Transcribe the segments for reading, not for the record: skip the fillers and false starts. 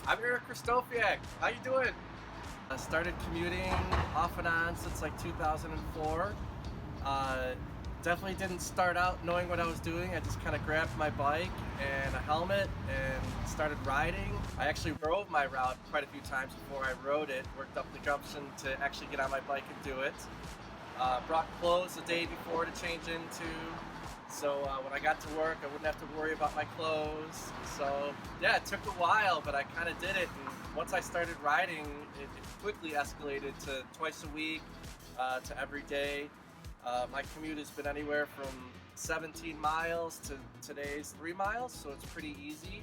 I'm here at Krzystofiak. How you doing? I started commuting off and on since like 2004. Definitely didn't start out knowing what I was doing. I just kind of grabbed my bike and a helmet and started riding. I actually drove my route quite a few times before I rode it. Worked up the gumption to actually get on my bike and do it. Brought clothes the day before to change into. So when I got to work, I wouldn't have to worry about my clothes. So yeah, it took a while, but I kind of did it. And once I started riding, it quickly escalated to twice a week, to every day. My commute has been anywhere from 17 miles to today's 3 miles, so it's pretty easy.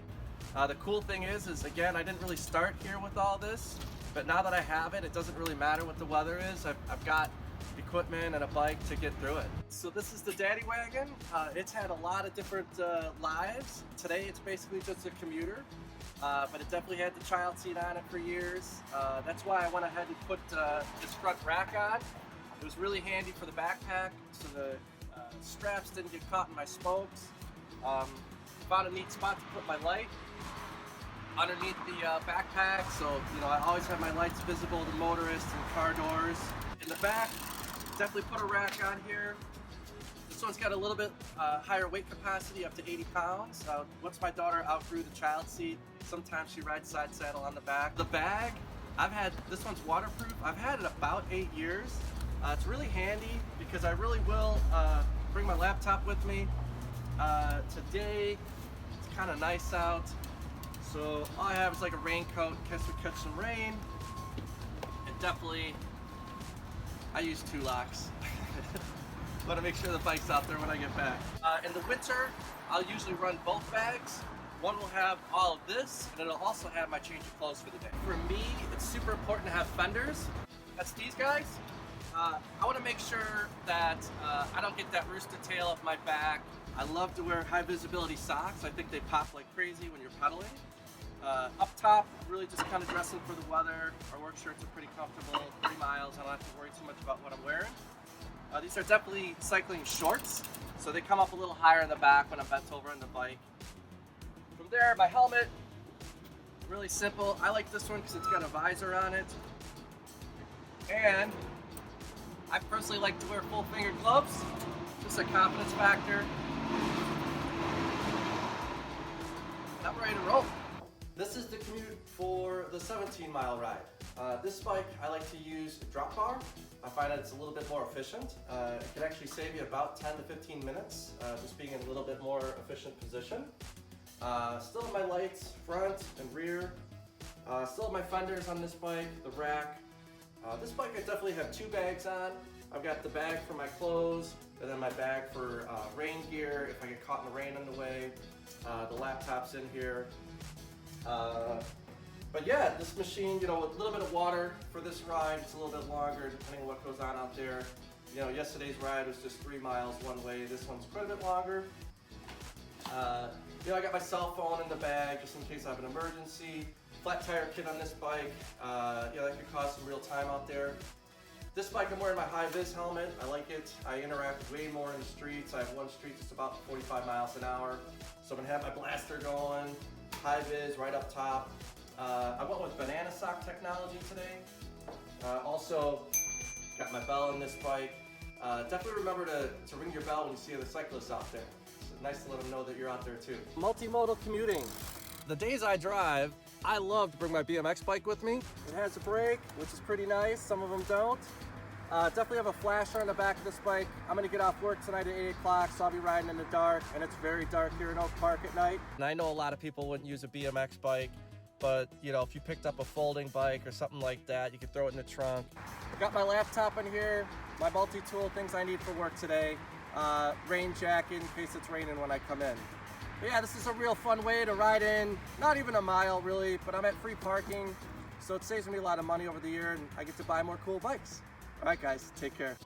The cool thing is again, I didn't really start here with all this, but now that I have it, it doesn't really matter what the weather is. I've got equipment and a bike to get through it. So this is the Daddy Wagon. It's had a lot of different lives. Today it's basically just a commuter, but it definitely had the child seat on it for years. That's why I went ahead and put this front rack on. It was really handy for the backpack, so the straps didn't get caught in my spokes. Found a neat spot to put my light underneath the backpack, so I always have my lights visible to motorists and car doors. In the back, definitely put a rack on here. This one's got a little bit higher weight capacity, up to 80 pounds. Once my daughter outgrew the child seat, sometimes she rides side saddle on the back. The bag, this one's waterproof. I've had it about 8 years. It's really handy because I really will bring my laptop with me. Today, it's kind of nice out. So all I have is like a raincoat in case we catch some rain. And definitely, I use 2 locks. Want to make sure the bike's out there when I get back. In the winter, I'll usually run both bags. One will have all of this, and it'll also have my change of clothes for the day. For me, it's super important to have fenders. That's these guys. I want to make sure that I don't get that rooster tail up my back. I love to wear high visibility socks. I think they pop like crazy when you're pedaling. Up top, really just kind of dressing for the weather. Our work shirts are pretty comfortable, 3 miles. I don't have to worry too much about what I'm wearing. These are definitely cycling shorts, so they come up a little higher in the back when I'm bent over on the bike. From there, my helmet, really simple. I like this one because it's got a visor on it. And I personally like to wear full fingered gloves, just a confidence factor. Now we're ready to roll. This is the commute for the 17-mile ride. This bike I like to use a drop bar. I find that it's a little bit more efficient. It can actually save you about 10 to 15 minutes, just being in a little bit more efficient position. Still have my lights, front and rear. Still have my fenders on this bike, the rack. This bike I definitely have 2 bags on. I've got the bag for my clothes, and then my bag for rain gear if I get caught in the rain on the way. The laptop's in here. But yeah, this machine, with a little bit of water for this ride, it's a little bit longer depending on what goes on out there. Yesterday's ride was just 3 miles one way. This one's quite a bit longer. I got my cell phone in the bag just in case I have an emergency. Flat tire kit on this bike. That could cause some real time out there. This bike, I'm wearing my high-vis helmet. I like it. I interact way more in the streets. I have one street that's about 45 miles an hour. So I'm gonna have my blaster going, high-vis right up top. I went with banana sock technology today. Also, got my bell on this bike. Definitely remember to ring your bell when you see other cyclists out there. It's nice to let them know that you're out there too. Multimodal commuting. The days I drive, I love to bring my BMX bike with me. It has a brake, which is pretty nice. Some of them don't. Definitely have a flasher on the back of this bike. I'm gonna get off work tonight at 8 o'clock, so I'll be riding in the dark, and it's very dark here in Oak Park at night. And I know a lot of people wouldn't use a BMX bike, but if you picked up a folding bike or something like that, you could throw it in the trunk. I've got my laptop in here, my multi-tool, things I need for work today. Rain jacket in case it's raining when I come in. But yeah, this is a real fun way to ride in, not even a mile really, but I'm at free parking, so it saves me a lot of money over the year and I get to buy more cool bikes. All right guys, take care.